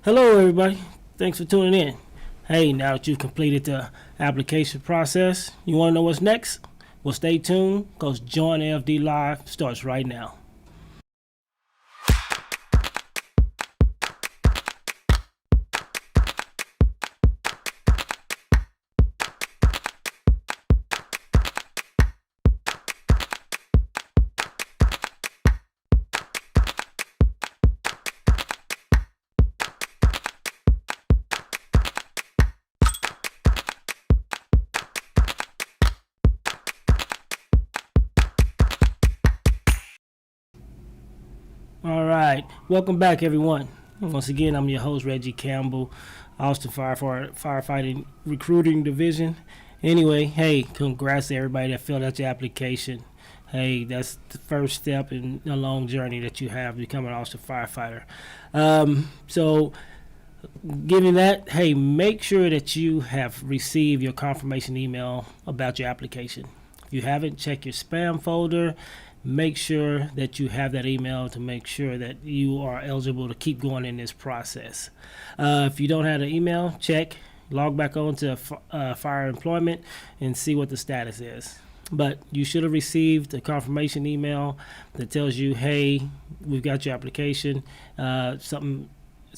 Hello, everybody. Thanks for tuning in. Hey, now that you've completed the application process, you want to know what's next? Well, stay tuned because Join AFD Live starts right now. All right, welcome back, everyone. Once again, I'm your host, Reggie Campbell, Austin Firefighting Recruiting Division. Anyway, hey, congrats to everybody that filled out your application. Hey, that's the first step in a long journey that you have becoming an Austin firefighter. So, given that, hey, make sure that you have received your confirmation email about your application. If you haven't, check your spam folder. Make sure that you have that email to make sure that you are eligible to keep going in this process. If you don't have the email, check, log back on to Fire Employment and see what the status is. But you should have received a confirmation email that tells you, hey, we've got your application. Some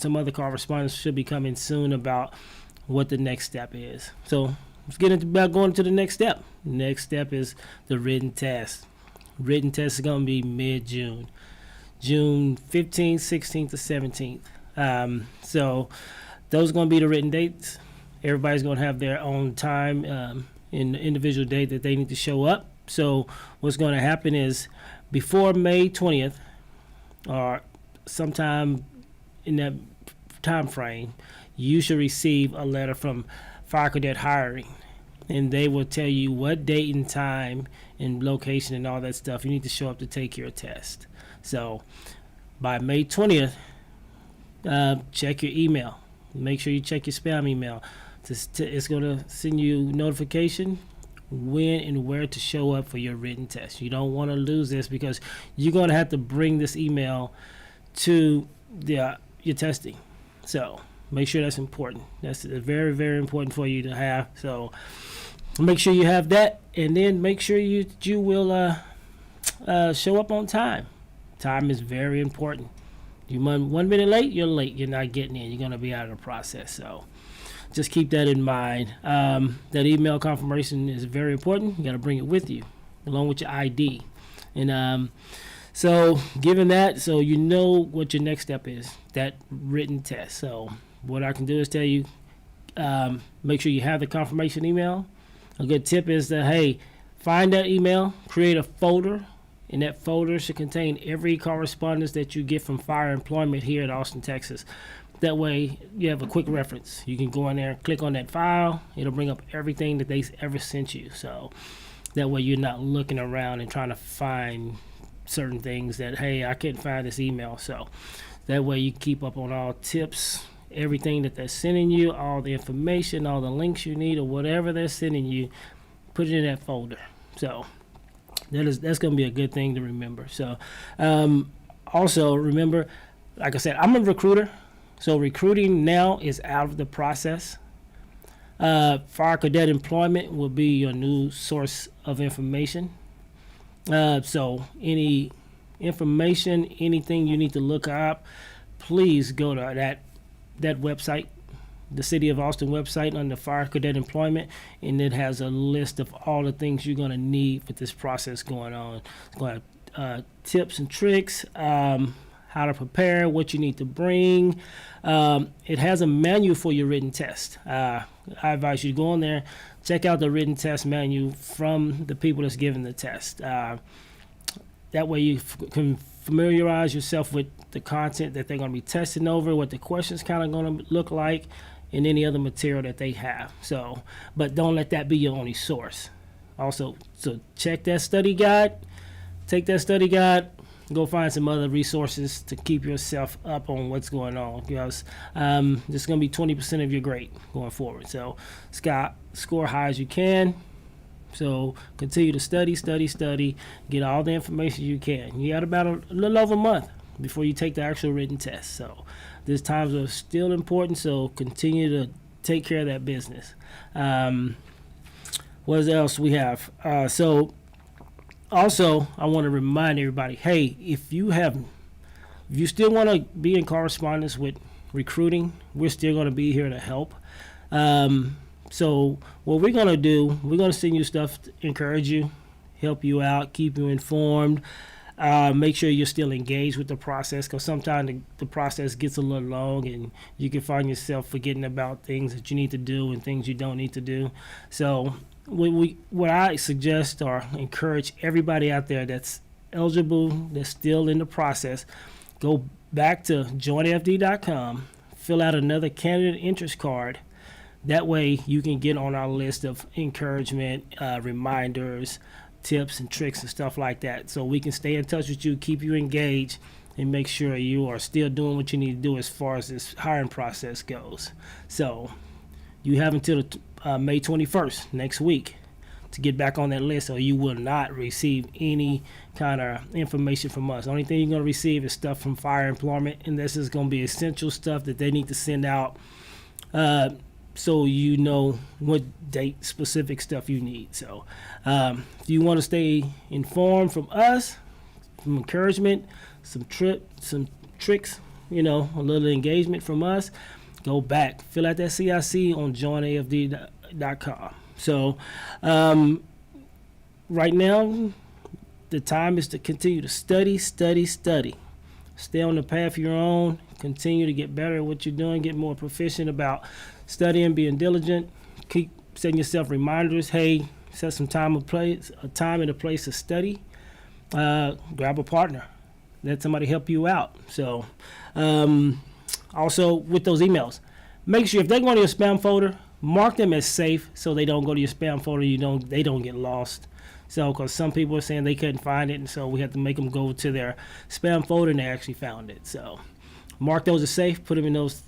other correspondence should be coming soon about what the next step is. So let's get into about going to the next step. Next step is the written test. Written test is going to be mid-June, June 15th, 16th, to 17th. So those are going to be the written dates. Everybody's going to have their own time in the individual date that they need to show up. So what's going to happen is before May 20th or sometime in that time frame, you should receive a letter from Fire Cadet Hiring. And they will tell you what date and time and location and all that stuff you need to show up to take your test. So by May 20th, check your email. Make sure you check your spam email. It's going to send you notification when and where to show up for your written test. You don't want to lose this because you're going to have to bring this email to your testing. So make sure that's important. That's very, very important for you to have. So make sure you have that, and then make sure you will show up on time. Time is very important. You 1 minute late, you're late. You're not getting in. You're going to be out of the process. So just keep that in mind. That email confirmation is very important. You got to bring it with you along with your ID. And so given that, so you know what your next step is, that written test. So what I can do is tell you, make sure you have the confirmation email. A good tip is that, hey, find that email, create a folder, and that folder should contain every correspondence that you get from Fire Employment here in Austin, Texas. That way you have a quick reference. You can go in there, click on that file. It'll bring up everything that they ever sent you. So that way you're not looking around and trying to find certain things that, hey, I can't find this email. So that way you keep up on all tips, everything that they're sending you, all the information, all the links you need, or whatever they're sending you, put it in that folder. So that's going to be a good thing to remember. So also remember, like I said, I'm a recruiter, so recruiting now is out of the process. Fire Cadet Employment will be your new source of information. So any information, anything you need to look up, please go to that website, the City of Austin website under Fire Cadet Employment, and it has a list of all the things you're going to need with this process going on. It's going to have tips and tricks, how to prepare, what you need to bring. It has a manual for your written test. I advise you to go on there, check out the written test manual from the people that's giving the test. That way you can familiarize yourself with the content that they're going to be testing over, what the questions kind of going to look like, and any other material that they have. So, but don't let that be your only source. Also, so check that study guide, take that study guide, go find some other resources to keep yourself up on what's going on, because this is going to be 20% of your grade going forward. So score high as you can. So continue to study, get all the information you can. You got about a little over a month before you take the actual written test. So these times are still important, so continue to take care of that business. What else we have? So also, I want to remind everybody, hey, if you still want to be in correspondence with recruiting, we're still going to be here to help. So what we're going to do, we're going to send you stuff to encourage you, help you out, keep you informed. Make sure you're still engaged with the process, because sometimes the process gets a little long and you can find yourself forgetting about things that you need to do and things you don't need to do. So what I suggest or encourage everybody out there that's eligible, that's still in the process, go back to joinfd.com, fill out another candidate interest card. That way you can get on our list of encouragement, reminders, tips and tricks and stuff like that, so we can stay in touch with you, keep you engaged, and make sure you are still doing what you need to do as far as this hiring process goes. So you have until May 21st, next week, to get back on that list, or you will not receive any kind of information from us. The only thing you're going to receive is stuff from Fire Employment, and this is going to be essential stuff that they need to send out, so you know what date specific stuff you need. So if you want to stay informed from us, some encouragement, some tricks, a little engagement from us, go back, fill out that CIC on joinafd.com. So right now, the time is to continue to study. Stay on the path you're on. Continue to get better at what you're doing. Get more proficient about studying, being diligent. Keep setting yourself reminders. Hey, set some time and a place to study. Grab a partner. Let somebody help you out. So also with those emails, make sure if they go into your spam folder, mark them as safe so they don't go to your spam folder. They don't get lost. So, because some people are saying they couldn't find it, and so we have to make them go to their spam folder, and they actually found it. So, mark those as safe. Put them in those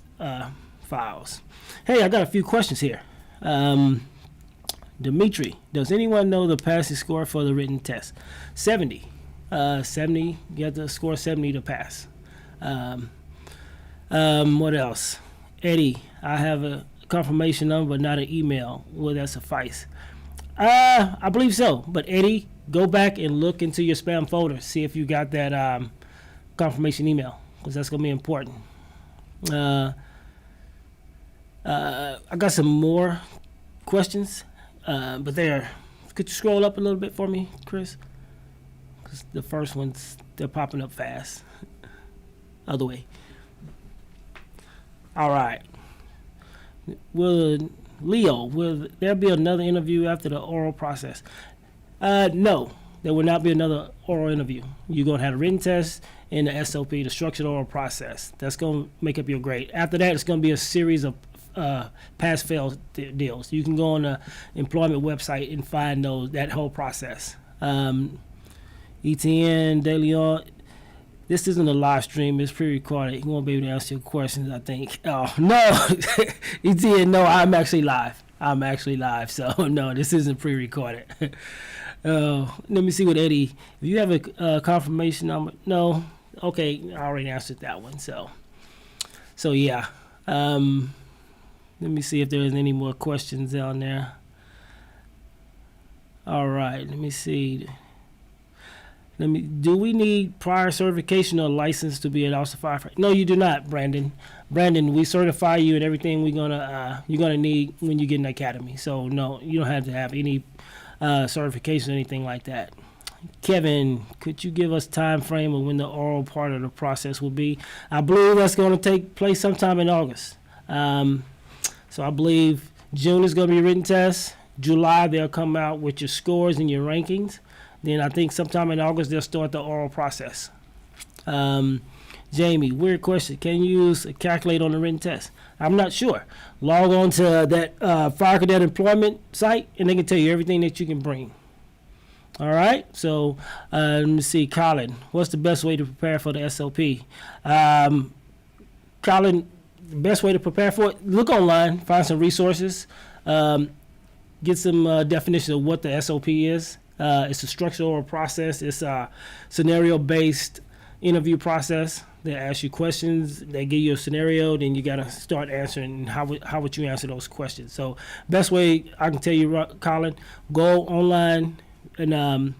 files. Hey, I got a few questions here. Dimitri, does anyone know the passing score for the written test? 70. 70. You have to score 70 to pass. What else? Eddie, I have a confirmation number, but not an email. Will that suffice? I believe so. But Eddie, go back and look into your spam folder. See if you got that confirmation email, because that's going to be important. I got some more questions, but could you scroll up a little bit for me, Chris? Because the first ones, they're popping up fast. Other way. All right. Leo, will there be another interview after the oral process? No, there will not be another oral interview. You're going to have a written test and the SOP, the structured oral process. That's going to make up your grade. After that, it's going to be a series of pass-fail deals. You can go on the employment website and find that whole process. ETN, De Leon, this isn't a live stream. It's pre-recorded. You won't be able to answer your questions, I think. Oh, no. ETN, no, I'm actually live. So, no, this isn't pre-recorded. Let me see what Eddie. If you have a confirmation number. No. Okay, I already answered that one. So yeah. Let me see if there's any more questions down there. All right, let me see. Do we need prior certification or license to be an officer firefighter? No, you do not, Brandon. Brandon, we certify you and everything you're gonna need when you get in the academy. So no, you don't have to have any certification or anything like that. Kevin, could you give us time frame of when the oral part of the process will be? I believe that's going to take place sometime in August. So I believe June is going to be a written test. July, they'll come out with your scores and your rankings. Then I think sometime in August, they'll start the oral process. Jamie, weird question. Can you use a calculator on the written test? I'm not sure. Log on to that Fire Cadet employment site, and they can tell you everything that you can bring. All right, so let me see. Colin, what's the best way to prepare for the SOP? Colin, the best way to prepare for it, look online, find some resources, get some definition of what the SOP is. It's a structured oral process. It's a scenario-based interview process. They ask you questions. They give you a scenario. Then you got to start answering. How would you answer those questions? So best way I can tell you, Colin, go online and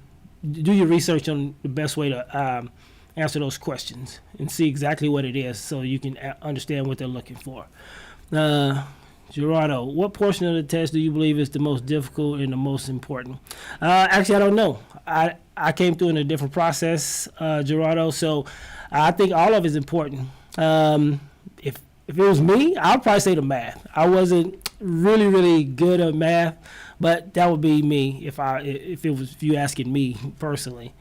do your research on the best way to answer those questions and see exactly what it is so you can understand what they're looking for. Gerardo, what portion of the test do you believe is the most difficult and the most important? Actually, I don't know. I came through in a different process, Gerardo, so I think all of it is important. If it was me, I'd probably say the math. I wasn't really good at math, but that would be me if you asking me personally.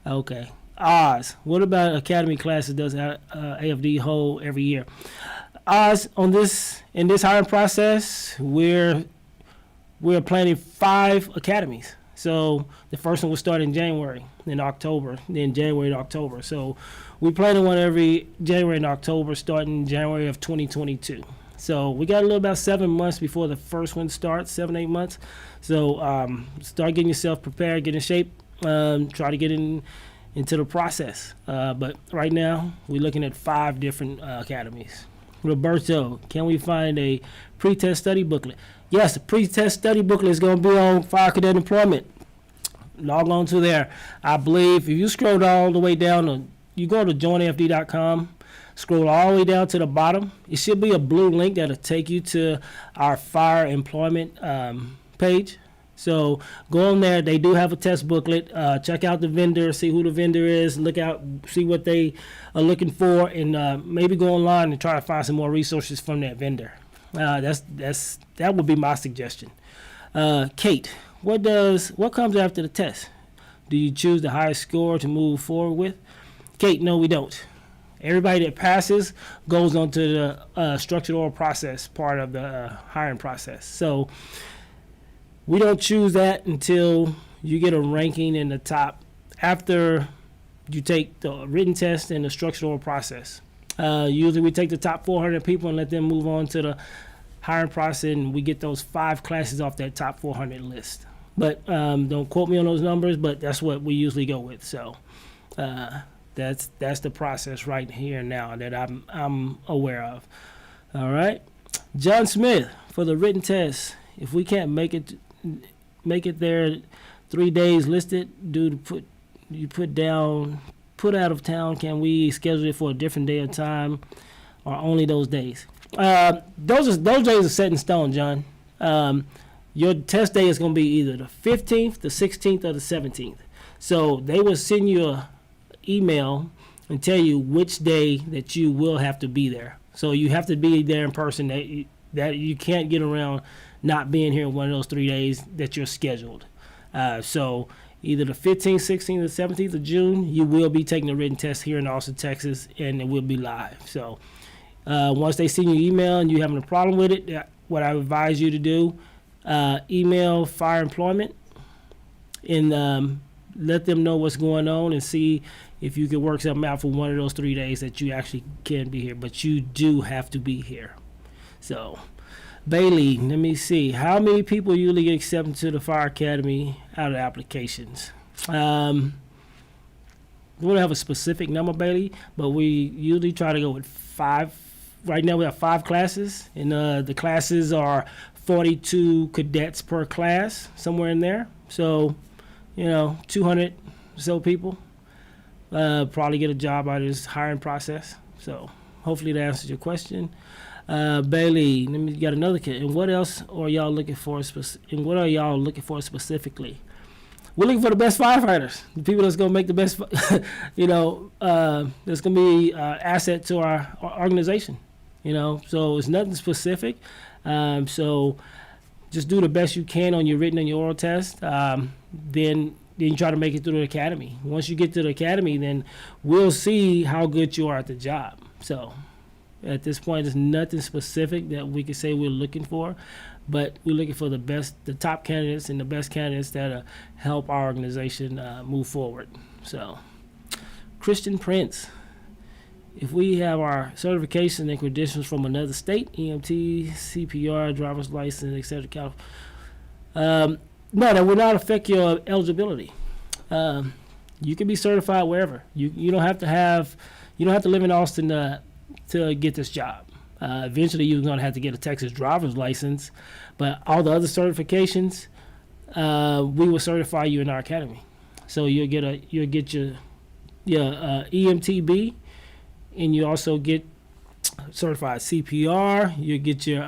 Okay. Oz, what about academy classes does AFD hold every year? Oz, in this hiring process, we're planning 5 academies. So the first one will start in January, then October, then January to October. So we're planning one every January and October, starting January of 2022. So we got a little about 7 months before the first one starts, 7-8 months. So start getting yourself prepared, get in shape, try to get into the process. But right now, we're looking at 5 different academies. Roberto, can we find a pre-test study booklet? Yes, the pre-test study booklet is going to be on Fire Cadet Employment. Log on to there. I believe if you scroll all the way down, you go to joinafd.com, scroll all the way down to the bottom, it should be a blue link that'll take you to our Fire Employment page. So go on there. They do have a test booklet. Check out the vendor, see who the vendor is, see what they are looking for, and maybe go online and try to find some more resources from that vendor. That would be my suggestion. Kate, what comes after the test? Do you choose the highest score to move forward with? Kate, no, we don't. Everybody that passes goes on to the structured oral process part of the hiring process. So we don't choose that until you get a ranking in the top after you take the written test and the structured oral process. Usually we take the top 400 people and let them move on to the hiring process, and we get those 5 classes off that top 400 list. But don't quote me on those numbers, but that's what we usually go with. So that's the process right here now that I'm aware of. All right, John Smith, for the written test, if we can't make it there 3 days listed due to put out of town, can we schedule it for a different day or time, or only those days? Those days are set in stone, John. Your test day is going to be either the 15th, the 16th, or the 17th. So they will send you an email and tell you which day that you will have to be there. So you have to be there in person. That you can't get around not being here one of those 3 days that you're scheduled. So either the 15th, 16th, or 17th of June, you will be taking the written test here in Austin, Texas, and it will be live. So once they send you an email and you're having a problem with it, what I advise you to do, email Fire Employment and let them know what's going on and see if you can work something out for one of those 3 days that you actually can be here. But you do have to be here. So Bailey, let me see. How many people usually get accepted to the Fire Academy out of applications? We don't have a specific number, Bailey, but we usually try to go with 5. Right now we have 5 classes, and the classes are 42 cadets per class, somewhere in there. So, 200 or so people probably get a job out of this hiring process. So hopefully that answers your question. Bailey, let me get another kid. And what else are y'all looking for? Specifically? We're looking for the best firefighters, the people that's going to make the best, that's going to be asset to our organization. So it's nothing specific. So just do the best you can on your written and your oral test. Then you try to make it through the academy. Once you get to the academy, then we'll see how good you are at the job. So at this point, there's nothing specific that we can say we're looking for, but we're looking for the top candidates and the best candidates that help our organization move forward. So, Christian Prince, if we have our certification and credentials from another state, EMT, CPR, driver's license, etc., no, that will not affect your eligibility. You can be certified wherever. You don't have to live in Austin to get this job. Eventually, you're going to have to get a Texas driver's license, but all the other certifications, we will certify you in our academy. So you'll get your EMTB, and you also get certified CPR. You get your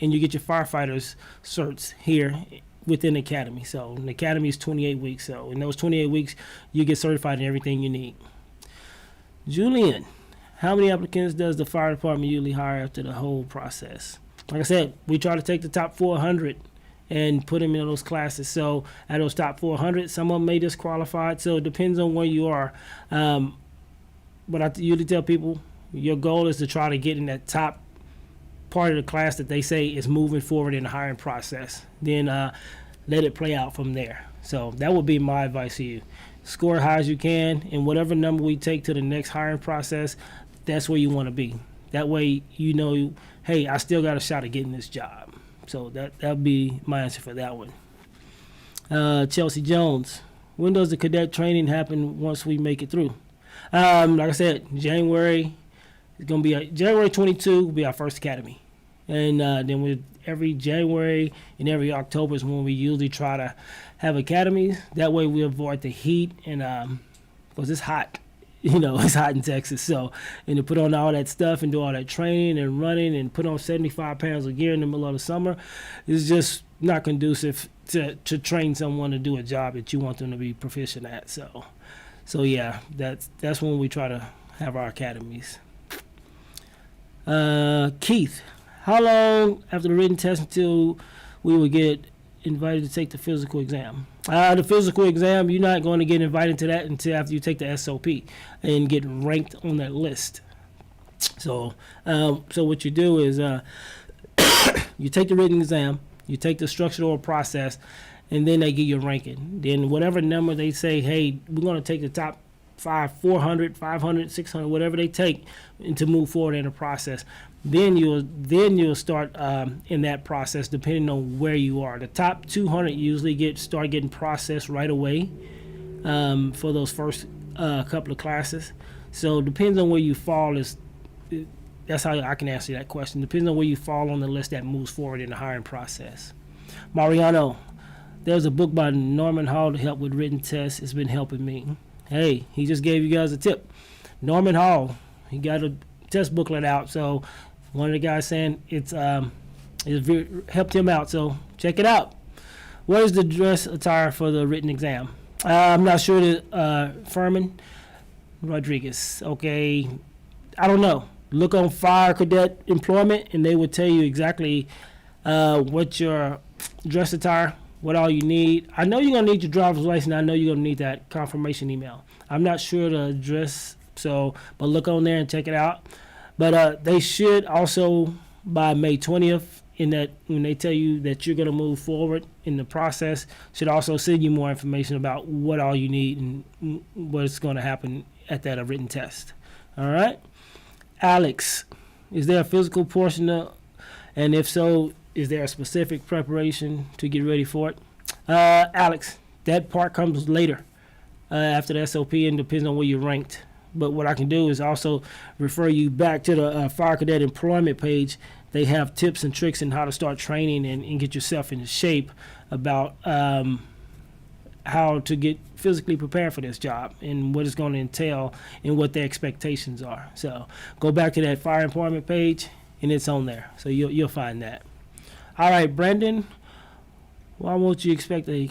firefighters certs here within the academy. So the academy is 28 weeks. So in those 28 weeks, you get certified in everything you need. Julian, how many applicants does the fire department usually hire after the whole process? Like I said, we try to take the top 400 and put them in those classes. So at those top 400, some of them may disqualified. So it depends on where you are. But I usually tell people, your goal is to try to get in that top part of the class that they say is moving forward in the hiring process. Then let it play out from there. So that would be my advice to you. Score as high as you can, and whatever number we take to the next hiring process, that's where you want to be. That way you know, hey, I still got a shot at getting this job. So that'll be my answer for that one. Chelsea Jones, when does the cadet training happen once we make it through? Like I said, January is going to be January 22 will be our first academy. And then every January and every October is when we usually try to have academies. That way we avoid the heat, and because it's hot. It's hot in Texas. So, and to put on all that stuff and do all that training and running and put on 75 pounds of gear in the middle of the summer is just not conducive to train someone to do a job that you want them to be proficient at. So yeah, that's when we try to have our academies. Keith, how long after the written test until we would get invited to take the physical exam? The physical exam, you're not going to get invited to that until after you take the SOP and get ranked on that list. So what you do is you take the written exam, you take the structured oral process, and then they give you a ranking. Then whatever number they say, hey, we're going to take the top 400, 500, 600, whatever they take, and to move forward in the process. Then you'll start in that process depending on where you are. The top 200 usually start getting processed right away for those first couple of classes. So depends on where you fall. That's how I can answer that question. Depends on where you fall on the list that moves forward in the hiring process. Mariano, there's a book by Norman Hall to help with written tests. It's been helping me. Hey, he just gave you guys a tip. Norman Hall, he got a test booklet out. So one of the guys saying it's helped him out. So check it out. What is the dress attire for the written exam? I'm not sure that Furman Rodriguez. Okay, I don't know. Look on Fire Cadet Employment, and they would tell you exactly what your dress attire, what all you need. I know you're going to need your driver's license. I know you're going to need that confirmation email. I'm not sure the address, but look on there and check it out. But they should also, by May 20th, in that when they tell you that you're going to move forward in the process, should also send you more information about what all you need and what's going to happen at that written test. All right? Alex, is there a physical portion and if so, is there a specific preparation to get ready for it? Alex, that part comes later after the SOP and depends on where you're ranked. But what I can do is also refer you back to the Fire Cadet Employment page. They have tips and tricks on how to start training and get yourself into shape about how to get physically prepared for this job and what it's going to entail and what the expectations are. So go back to that Fire Employment page, and it's on there. So you'll find that. All right, Brandon, why won't you accept a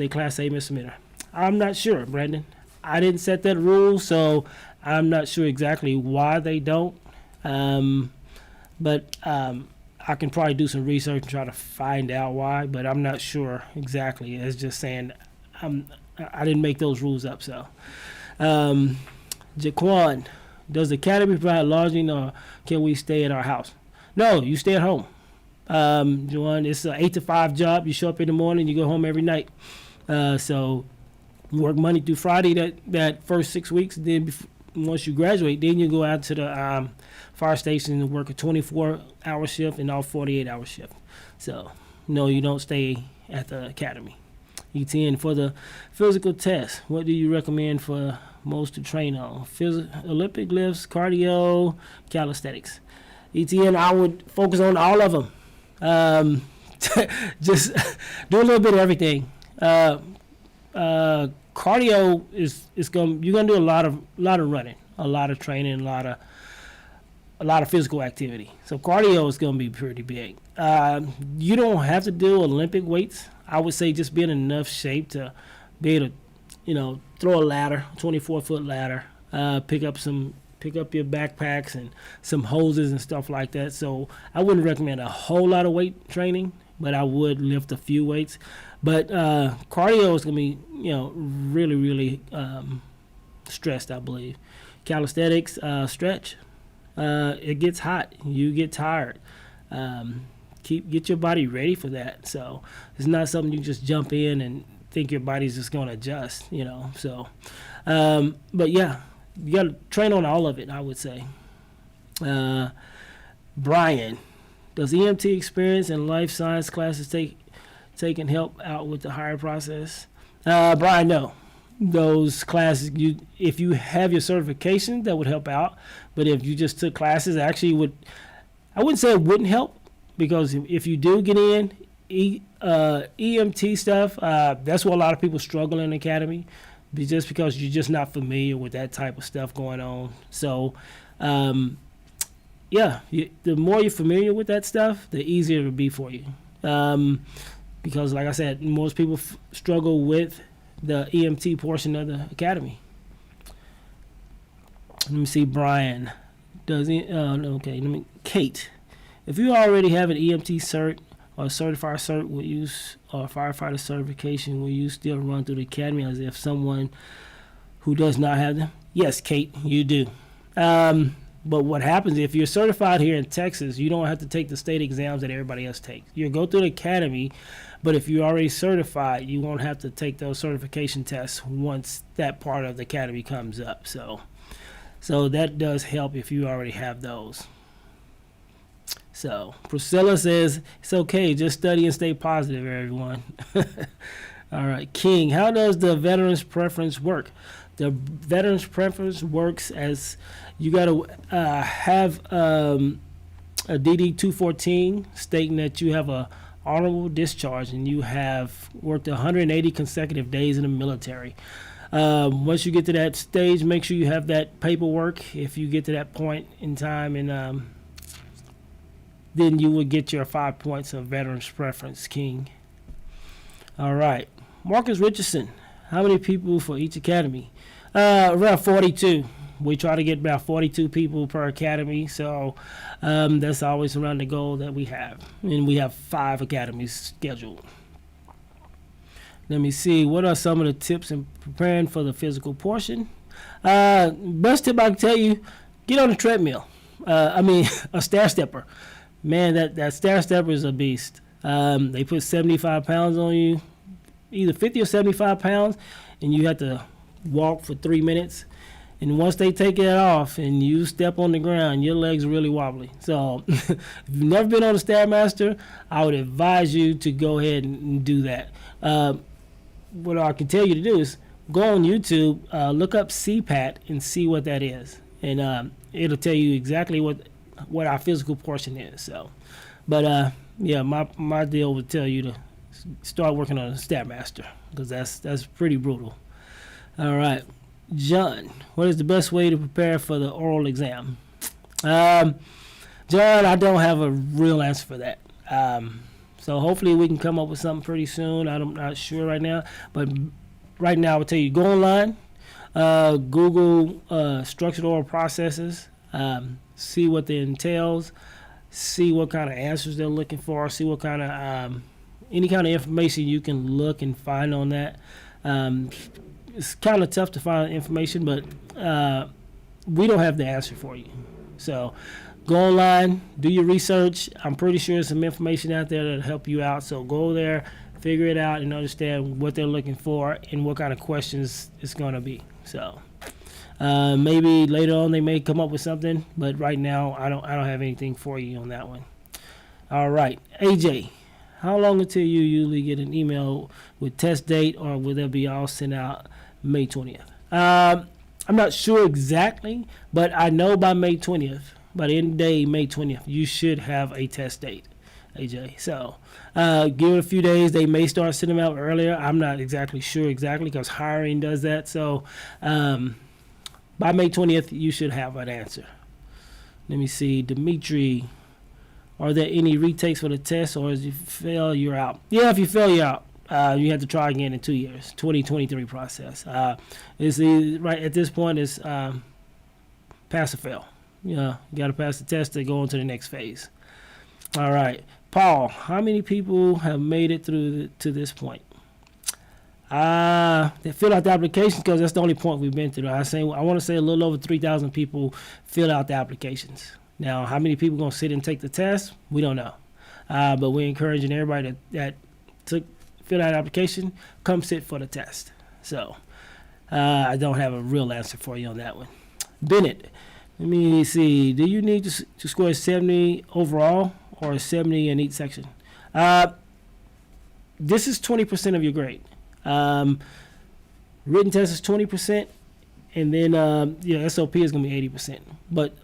Class A misdemeanor? I'm not sure, Brandon. I didn't set that rule, so I'm not sure exactly why they don't. But I can probably do some research and try to find out why, but I'm not sure exactly. It's just saying I didn't make those rules up. So, Jaquan, does the academy provide lodging or can we stay at our house? No, you stay at home. Jaquan, it's an 8 to 5 job. You show up in the morning, you go home every night. So you work Monday through Friday that first 6 weeks. Then once you graduate, then you go out to the fire station and work a 24-hour shift and all 48-hour shift. So no, you don't stay at the academy. E10 for the physical test. What do you recommend for most to train on? Olympic lifts, cardio, calisthenics. E10, I would focus on all of them. Just do a little bit of everything. Cardio is you're gonna do a lot of running, a lot of training, a lot of physical activity. So cardio is gonna be pretty big. You don't have to do Olympic weights. I would say just be in enough shape to be able to, throw a ladder, 24-foot ladder, pick up your backpacks and some hoses and stuff like that. So I wouldn't recommend a whole lot of weight training, but I would lift a few weights. But cardio is going to be, really, really stressed, I believe. Calisthenics, stretch. It gets hot. You get tired. Get your body ready for that. So it's not something you just jump in and think your body's just going to adjust, So, but yeah, you got to train on all of it, I would say. Brian, does EMT experience and life science classes take and help out with the hiring process? Brian, no. Those classes, if you have your certification, that would help out. But if you just took classes, actually I wouldn't say it wouldn't help, because if you do get in EMT stuff, that's where a lot of people struggle in the academy, just because you're just not familiar with that type of stuff going on. So, the more you're familiar with that stuff, the easier it will be for you. Because, like I said, most people struggle with the EMT portion of the academy. Let me see, Brian. Kate. If you already have an EMT cert or a certified cert, or firefighter certification, will you still run through the academy as if someone who does not have them? Yes, Kate, you do. But what happens if you're certified here in Texas, you don't have to take the state exams that everybody else takes. You'll go through the academy, but if you're already certified, you won't have to take those certification tests once that part of the academy comes up. So that does help if you already have those. So Priscilla says, it's okay, just study and stay positive, everyone. All right, King, how does the veterans preference work? The veterans preference works as you got to have a DD 214 stating that you have a honorable discharge and you have worked 180 consecutive days in the military. Once you get to that stage, make sure you have that paperwork. If you get to that point in time, and then you would get your 5 points of veterans preference, King. All right, Marcus Richardson, how many people for each academy? Around 42. We try to get about 42 people per academy, so that's always around the goal that we have. And we have 5 academies scheduled. Let me see, what are some of the tips in preparing for the physical portion? Best tip I can tell you, get on a treadmill. A stair stepper. Man, that stair stepper is a beast. They put 75 pounds on you, either 50 or 75 pounds, and you have to walk for 3 minutes. And once they take it off and you step on the ground, your legs are really wobbly. So if you've never been on a Stairmaster, I would advise you to go ahead and do that. What I can tell you to do is go on YouTube, look up CPAT and see what that is. And it'll tell you exactly what our physical portion is. So, but my deal would tell you to start working on a Stairmaster, because that's pretty brutal. All right. John, what is the best way to prepare for the oral exam? John, I don't have a real answer for that. So hopefully we can come up with something pretty soon. I'm not sure right now. But right now I would tell you, go online, Google structured oral processes, see what it entails, see what kind of answers they're looking for, see what kind of any kind of information you can look and find on that. It's kind of tough to find information, but we don't have the answer for you. So go online, do your research. I'm pretty sure there's some information out there that'll help you out. So go there, figure it out, and understand what they're looking for and what kind of questions it's going to be. So maybe later on they may come up with something, but right now I don't have anything for you on that one. All right, AJ, How long until you usually get an email with test date, or will they be all sent out May 20th? I'm not sure exactly, but I know by May 20th, by the end of the day, May 20th, you should have a test date, AJ. So give it a few days. They may start sending them out earlier. I'm not exactly sure because hiring does that. So by May 20th, you should have an answer. Let me see. Dimitri, are there any retakes for the test, or if you fail, you're out? Yeah, if you fail, you're out. You have to try again in 2 years. 2023 process. Right at this point, it's pass or fail. You got to pass the test to go on to the next phase. All right. Paul, how many people have made it through to this point? They fill out the applications because that's the only point we've been through. I want to say a little over 3,000 people fill out the applications. Now, how many people are going to sit and take the test? We don't know. But we're encouraging everybody that fill out the application, come sit for the test. So I don't have a real answer for you on that one. Bennett, let me see. Do you need to score 70 overall or 70 in each section? This is 20% of your grade. Written test is 20%, and then your SOP is going to be 80%. But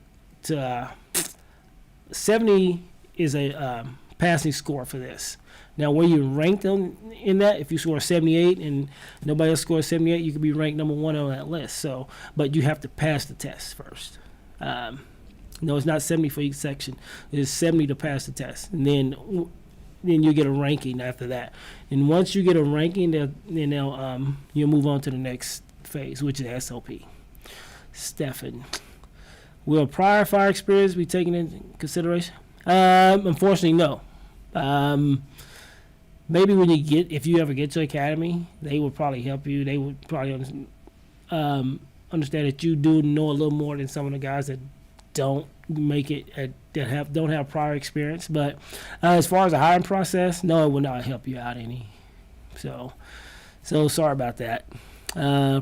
70 is a passing score for this. Now, where you ranked in that, if you score 78 and nobody else scores 78, you could be ranked number 1 on that list. So, but you have to pass the test first. No, it's not 70 for each section. It's 70 to pass the test, and then you get a ranking after that. And once you get a ranking, you'll move on to the next phase, which is SOP. Stefan, will prior fire experience be taken into consideration? Unfortunately, no. Maybe if you ever get to Academy, they will probably help you. They would probably understand that you do know a little more than some of the guys that don't make it, don't have prior experience. But as far as the hiring process, no, it will not help you out any. So sorry about that.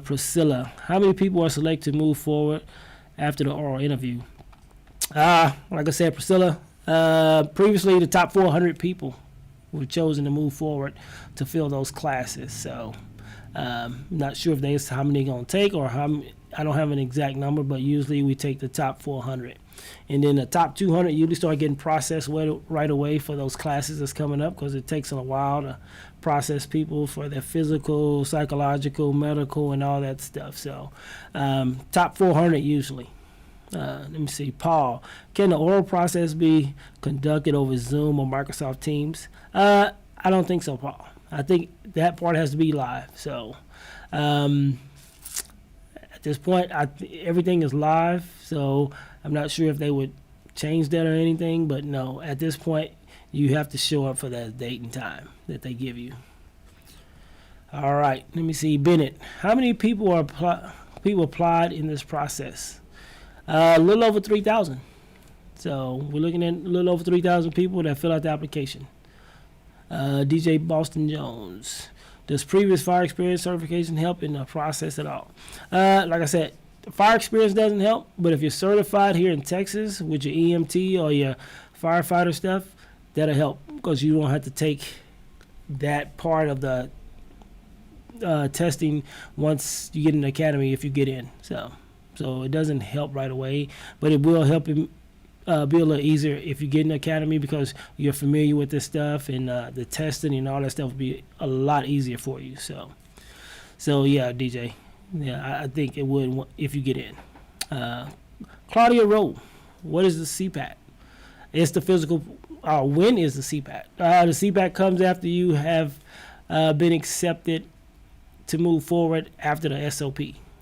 Priscilla, how many people are selected to move forward after the oral interview? Like I said, Priscilla, previously the top 400 people were chosen to move forward to fill those classes. So not sure if that's how many going to take, or I don't have an exact number, but usually we take the top 400. And then the top 200 usually start getting processed right away for those classes that's coming up, because it takes a while to process people for their physical, psychological, medical, and all that stuff. So top 400 usually. Let me see. Paul, can the oral process be conducted over Zoom or Microsoft Teams? I don't think so, Paul. I think that part has to be live. So at this point, everything is live. So I'm not sure if they would change that or anything. But no, at this point, you have to show up for that date and time that they give you. All right. Let me see. Bennett, how many people applied in this process? A little over 3,000. So we're looking at a little over 3,000 people that fill out the application. DJ Boston Jones, does previous fire experience certification help in the process at all? Like I said, fire experience doesn't help, but if you're certified here in Texas with your EMT or your firefighter stuff, that'll help, because you don't have to take that part of the testing once you get in the academy if you get in. So it doesn't help right away, but it will help him be a little easier if you get in the academy, because you're familiar with this stuff, and the testing and all that stuff will be a lot easier for you. So yeah, DJ, yeah, I think it would if you get in. Claudia Rowe, what is the CPAT? It's the physical. When is the CPAT? The CPAT comes after you have been accepted to move forward after the SOP.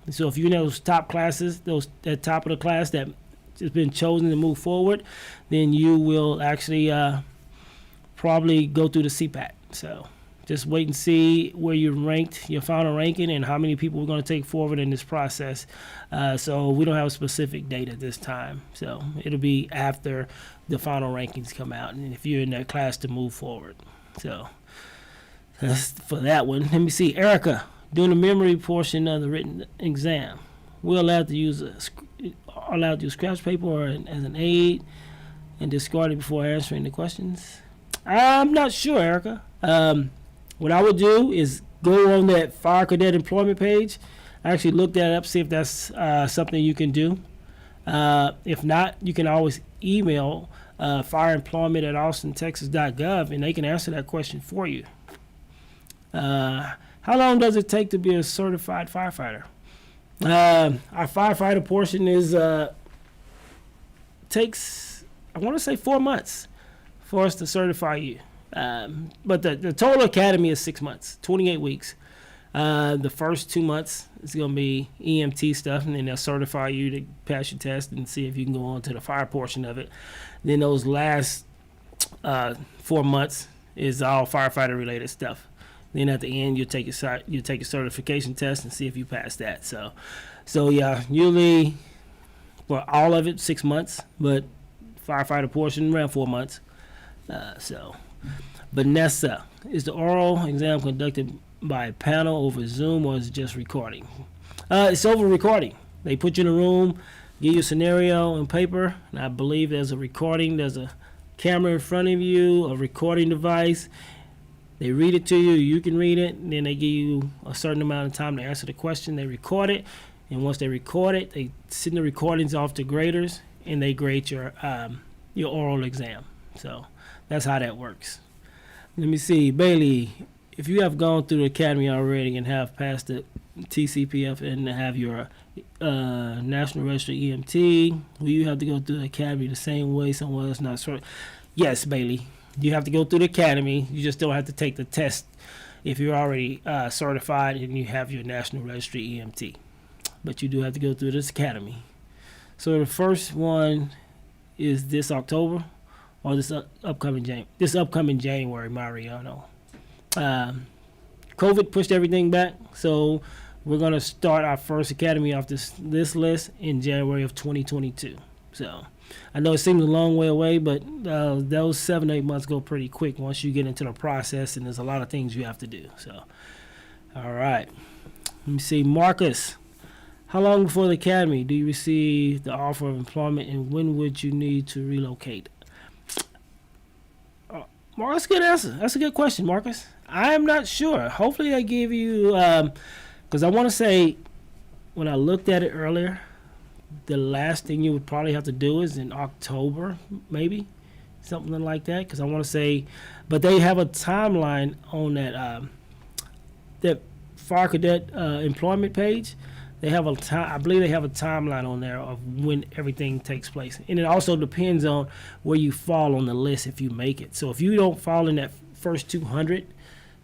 So if you're in those top classes, that top of the class that has been chosen to move forward, then you will actually probably go through the CPAT. So just wait and see where you're ranked, your final ranking, and how many people we're going to take forward in this process. So we don't have a specific date at this time. So it'll be after the final rankings come out, and if you're in that class to move forward. So that's for that one. Let me see. Erica, during the memory portion of the written exam, we're allowed to use scratch paper as an aid and discard it before answering the questions. I'm not sure, Erica. What I would do is go on that Fire Cadet employment page. I actually look that up, see if that's something you can do. If not, you can always email fireemployment@austintexas.gov, and they can answer that question for you. How long does it take to be a certified firefighter? Our firefighter portion is takes, I want to say, 4 months for us to certify you. But the total academy is 6 months, 28 weeks. The first 2 months is going to be EMT stuff, and then they'll certify you to pass your test and see if you can go on to the fire portion of it. Then those last 4 months is all firefighter related stuff. Then at the end, you take a certification test and see if you pass that. So yeah, usually for all of it 6 months, but firefighter portion around 4 months. Vanessa, is the oral exam conducted by a panel over Zoom, or is it just recording? It's over recording. They put you in a room, give you a scenario and paper, and I believe there's a recording. There's a camera in front of you, a recording device. They read it to you. You can read it, and then they give you a certain amount of time to answer the question. They record it, and once they record it, they send the recordings off to graders, and they grade your oral exam. So that's how that works. Let me see, Bailey. If you have gone through the academy already and have passed the TCPF and have your National Register EMT, will you have to go through the academy the same way someone else not certified? Yes, Bailey. You have to go through the academy. You just don't have to take the test if you're already certified and you have your National Registry EMT. But you do have to go through this academy. So the first one is this October or this upcoming January, Mariano. COVID pushed everything back, so we're going to start our first academy off this list in January of 2022. So I know it seems a long way away, but those 7-8 months go pretty quick once you get into the process, and there's a lot of things you have to do. So, all right. Let me see. Marcus, how long before the academy do you receive the offer of employment, and when would you need to relocate? Marcus, good answer. That's a good question, Marcus. I am not sure. Hopefully they give you, because I want to say when I looked at it earlier, the last thing you would probably have to do is in October, maybe, something like that. Because I want to say, but they have a timeline on that Fire Cadet employment page. They have I believe they have a timeline on there of when everything takes place, and it also depends on where you fall on the list if you make it. So if you don't fall in that first 200,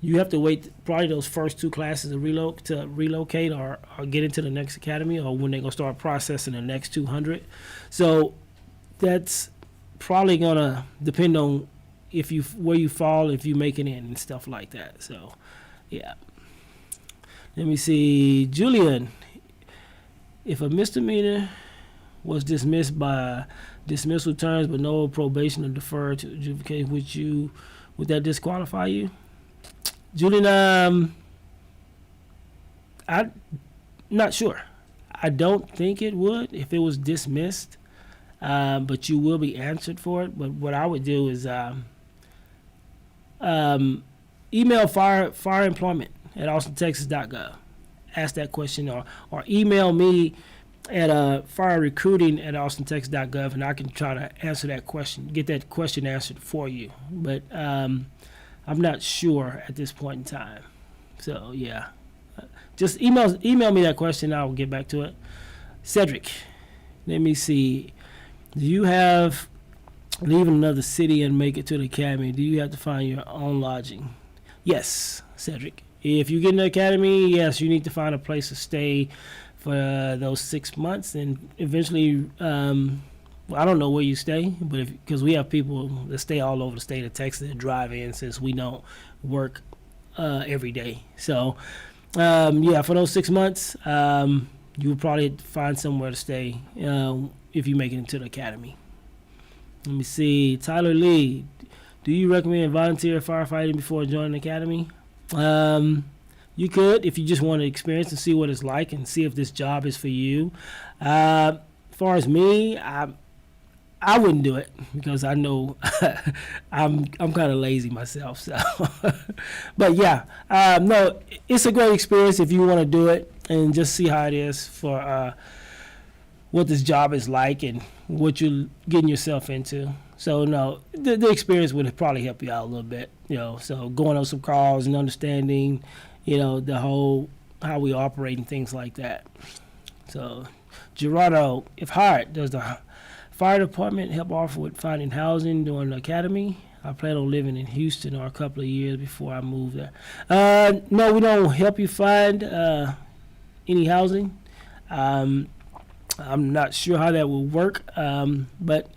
you have to wait probably those first 2 classes to relocate or get into the next academy, or when they're gonna start processing the next 200. So that's probably gonna depend on where you fall, if you make it in and stuff like that. So yeah. Let me see, Julian. If a misdemeanor was dismissed by dismissal terms but no probation or deferred to adjudication, would that disqualify you? Julian, I'm not sure. I don't think it would if it was dismissed, but you will be answered for it. But what I would do is email fireemployment@austintexas.gov. Ask that question, or email me at firerecruiting@austintexas.gov, and I can try to answer that question, get that question answered for you. But I'm not sure at this point in time. So yeah, just email me that question. I'll get back to it. Cedric, let me see. Do you have leave another city and make it to the academy? Do you have to find your own lodging? Yes, Cedric. If you get in the academy, yes, you need to find a place to stay for those 6 months, and eventually, I don't know where you stay, but because we have people that stay all over the state of Texas that drive in, since we don't work every day. So, yeah, for those 6 months, you will probably find somewhere to stay if you make it into the academy. Let me see, Tyler Lee, do you recommend volunteer firefighting before joining the academy? You could, if you just want to experience and see what it's like and see if this job is for you. As far as me, I I wouldn't do it because I know I'm kind of lazy myself. So, but yeah, no, it's a great experience if you want to do it and just see how it is for what this job is like and what you're getting yourself into. So no, the experience would probably help you out a little bit, So going on some calls and understanding, the whole how we operate and things like that. So, Gerardo, if hired, does the fire department help offer with finding housing during the academy? I plan on living in Houston or a couple of years before I move there. No, we don't help you find any housing. I'm not sure how that will work, but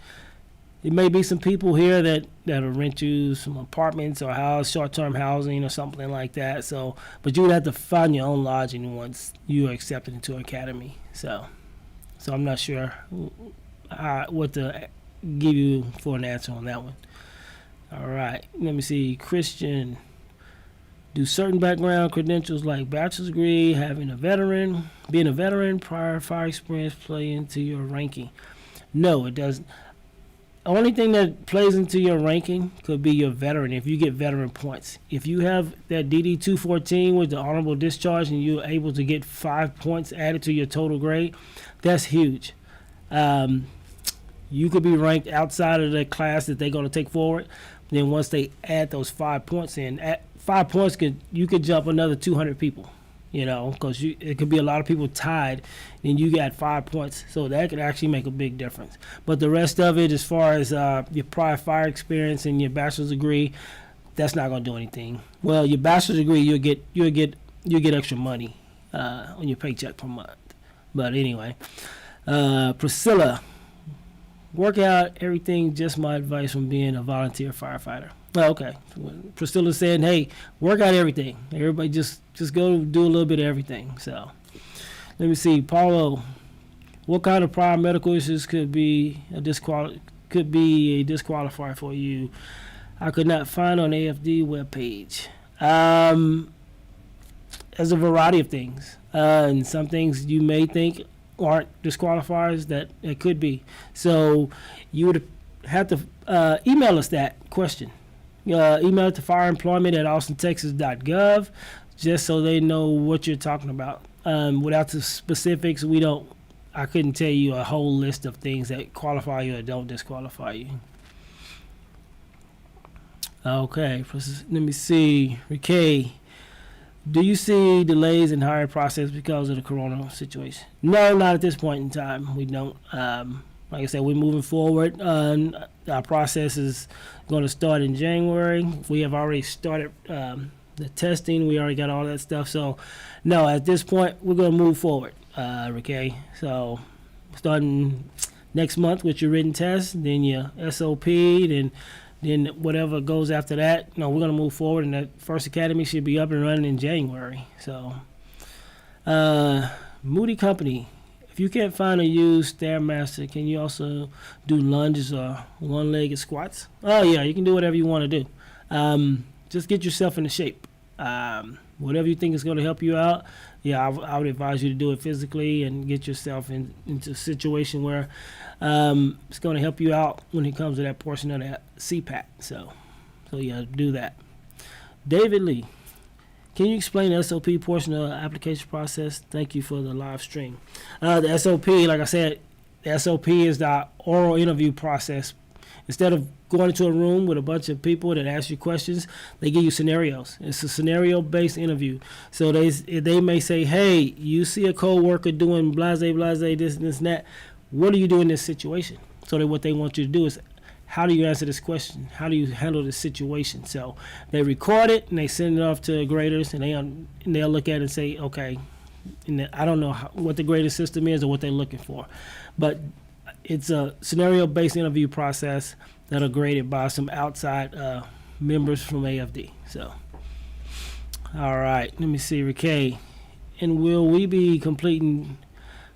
it may be some people here that'll rent you some apartments or house, short-term housing or something like that. So, but you would have to find your own lodging once you are accepted into academy. So I'm not sure what to give you for an answer on that one. All right, let me see. Christian, do certain background credentials like bachelor's degree, being a veteran, prior fire experience play into your ranking? No, it doesn't. The only thing that plays into your ranking could be your veteran, if you get veteran points. If you have that DD 214 with the honorable discharge and you're able to get 5 points added to your total grade, that's huge. You could be ranked outside of the class that they're going to take forward. Then once they add those 5 points in, at 5 points, you could jump another 200 people. Because it could be a lot of people tied, and you got 5 points. So that could actually make a big difference. But the rest of it, as far as your prior fire experience and your bachelor's degree, that's not going to do anything. Well, your bachelor's degree, you'll get extra money on your paycheck per month. But anyway, Priscilla, work out everything. Just my advice from being a volunteer firefighter. Oh, okay. Priscilla said, hey, work out everything. Everybody just go do a little bit of everything. So let me see. Paulo, what kind of prior medical issues could be a disqualifier for you? I could not find on AFD webpage. There's a variety of things. And some things you may think aren't disqualifiers that it could be. So you would have to email us that question. Email it to fireemployment@austintexas.gov, just so they know what you're talking about. Without the specifics, I couldn't tell you a whole list of things that qualify you or don't disqualify you. Okay, let me see. Ricky, do you see delays in hiring process because of the corona situation? No, not at this point in time. We don't. Like I said, we're moving forward. Our process is going to start in January. We have already started the testing. We already got all that stuff. So, no, at this point, we're going to move forward, Ricky. So, starting next month with your written test, then your SOP, then whatever goes after that. No, we're going to move forward, and that first academy should be up and running in January. So, Moody Company. If you can't find a used Stairmaster, can you also do lunges or one-legged squats? Oh, yeah, you can do whatever you want to do. Just get yourself into shape. Whatever you think is going to help you out, I would advise you to do it physically and get yourself into a situation where it's going to help you out when it comes to that portion of that CPAT. So yeah, do that. David Lee. Can you explain the SOP portion of the application process? Thank you for the live stream. The SOP, like I said, the SOP is the oral interview process. Instead of going into a room with a bunch of people that ask you questions, they give you scenarios. It's a scenario-based interview. So they may say, hey, you see a coworker doing blase, this, and that. What do you do in this situation? So what they want you to do is, how do you answer this question? How do you handle this situation? So they record it and they send it off to graders, and they'll look at it and say, okay, and I don't know what the grading system is or what they're looking for, but it's a scenario-based interview process that are graded by some outside members from AFD. So, all right, let me see, Ricky. And will we be competing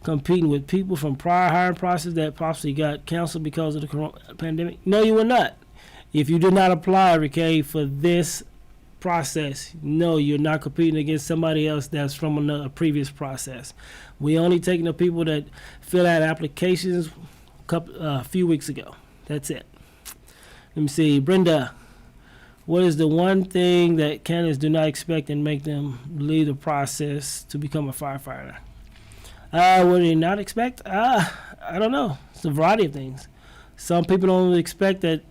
with people from prior hiring process that possibly got canceled because of the corona pandemic? No, you will not. If you did not apply, Ricky, for this process, no, you're not competing against somebody else that's from a previous process. We only taking the people that fill out applications a few weeks ago. That's it. Let me see. Brenda, what is the one thing that candidates do not expect and make them leave the process to become a firefighter? What do they not expect? I don't know. It's a variety of things. Some people don't expect that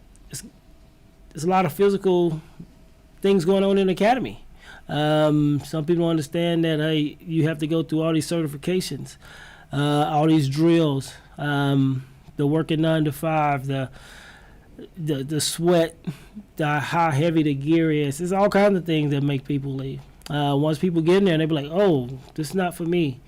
there's a lot of physical things going on in the academy. Some people don't understand that, hey, you have to go through all these certifications, all these drills, the working 9 to 5, the sweat, how heavy the gear is. There's all kinds of things that make people leave. Once people get in there, they be like, oh, this is not for me.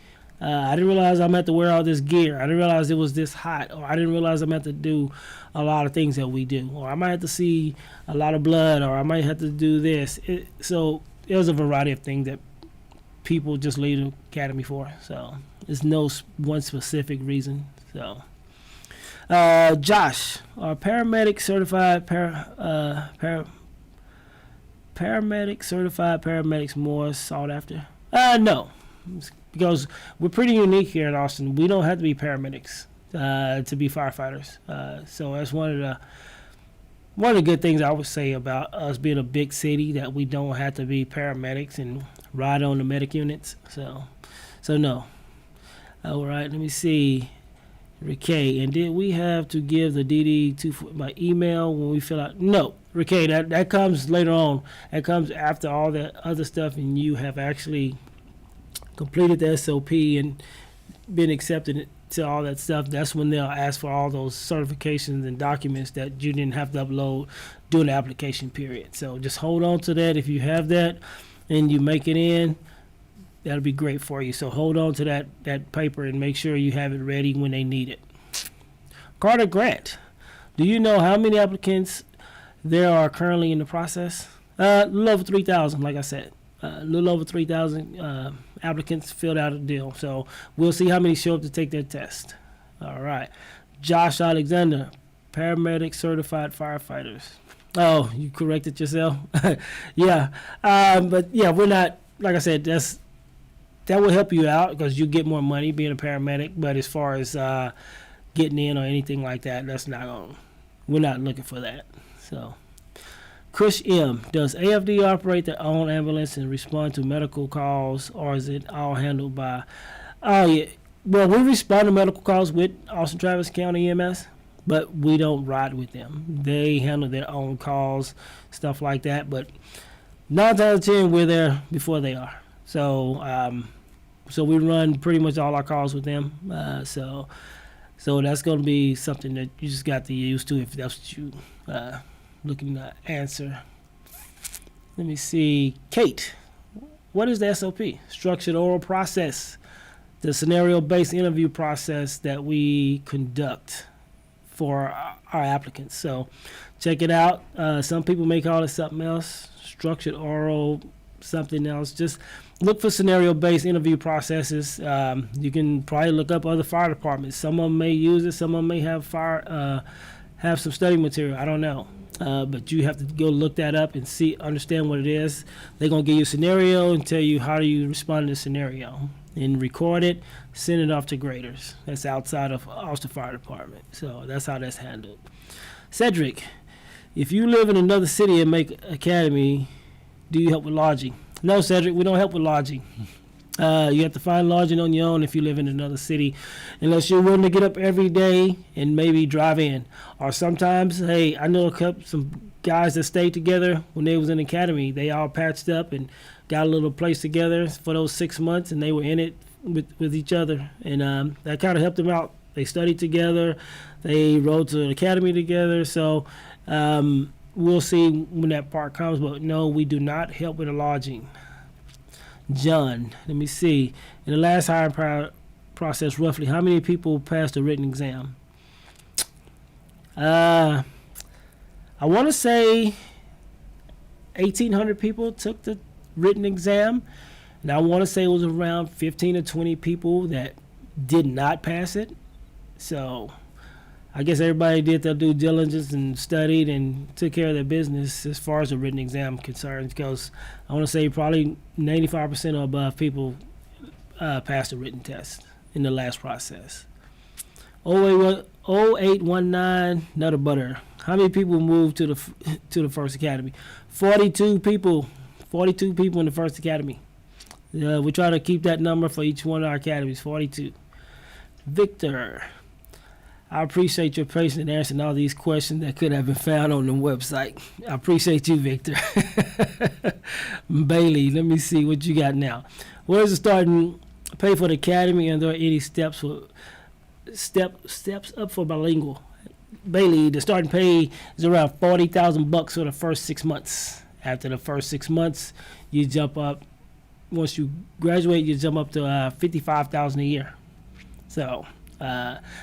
I didn't realize I'm going to have to wear all this gear. I didn't realize it was this hot. Or I didn't realize I'm going to have to do a lot of things that we do. Or I might have to see a lot of blood. Or I might have to do this. So there's a variety of things that people just leave the academy for. So there's no one specific reason. So Josh, are paramedic certified paramedics more sought after? No. Because we're pretty unique here in Austin. We don't have to be paramedics to be firefighters. So that's one of the good things I would say about us being a big city, that we don't have to be paramedics and ride on the medic units. So no. All right, let me see. Ricky, and did we have to give the DD by email when we fill out? No, Ricky, that comes later on. That comes after all that other stuff, and you have actually completed the SOP and been accepted to all that stuff. That's when they'll ask for all those certifications and documents that you didn't have to upload during the application period. So just hold on to that. If you have that and you make it in, that'll be great for you. So hold on to that paper and make sure you have it ready when they need it. Carter Grant, do you know how many applicants there are currently in the process? A little over 3,000, like I said. A little over 3,000 applicants filled out a deal. So we'll see how many show up to take their test. All right. Josh Alexander, paramedic certified firefighters. Oh, you corrected yourself? Yeah. But yeah, we're not, like I said, that will help you out because you get more money being a paramedic. But as far as getting in or anything like that, we're not looking for that. So. Chris M., does AFD operate their own ambulance and respond to medical calls, or is it all handled by... Oh, yeah. Well, we respond to medical calls with Austin Travis County EMS, but we don't ride with them. They handle their own calls, stuff like that, but 9 times out of 10, we're there before they are. So we run pretty much all our calls with them. So that's going to be something that you just got to get used to if that's what you... looking to answer. Let me see. Kate, what is the SOP? Structured oral process, the scenario-based interview process that we conduct for our applicants. So check it out. Some people may call it something else, structured oral, something else. Just look for scenario-based interview processes. You can probably look up other fire departments. Some of them may use it. Some of them may have have some study material. I don't know. But you have to go look that up and understand what it is. They're going to give you a scenario and tell you how do you respond to the scenario. And record it, send it off to graders. That's outside of Austin Fire Department. So that's how that's handled. Cedric, if you live in another city and make academy, do you help with lodging? No, Cedric, we don't help with lodging. You have to find lodging on your own if you live in another city, unless you're willing to get up every day and maybe drive in. Or sometimes, hey, I know some guys that stayed together when they was in the academy. They all patched up and got a little place together for those 6 months, and they were in it with each other. And that kind of helped them out. They studied together. They rode to the academy together. So we'll see when that part comes. But no, we do not help with the lodging. John, let me see. In the last hiring process, roughly how many people passed the written exam? I want to say 1,800 people took the written exam, and I want to say it was around 15 or 20 people that did not pass it. So I guess everybody did their due diligence and studied and took care of their business as far as the written exam concerns, because I want to say probably 95% or above people passed the written test in the last process. 0819 Nutter Butter. How many people moved to the first academy? 42 people. 42 people in the first academy. We try to keep that number for each one of our academies. 42. Victor. I appreciate your patience in answering all these questions that could have been found on the website. I appreciate you, Victor. Bailey, let me see what you got now. Where's the starting pay for the academy, and there are any steps up for bilingual? Bailey, the starting pay is around $40,000 for the first 6 months. After the first 6 months, you jump up. Once you graduate, you jump up to $55,000 a year. So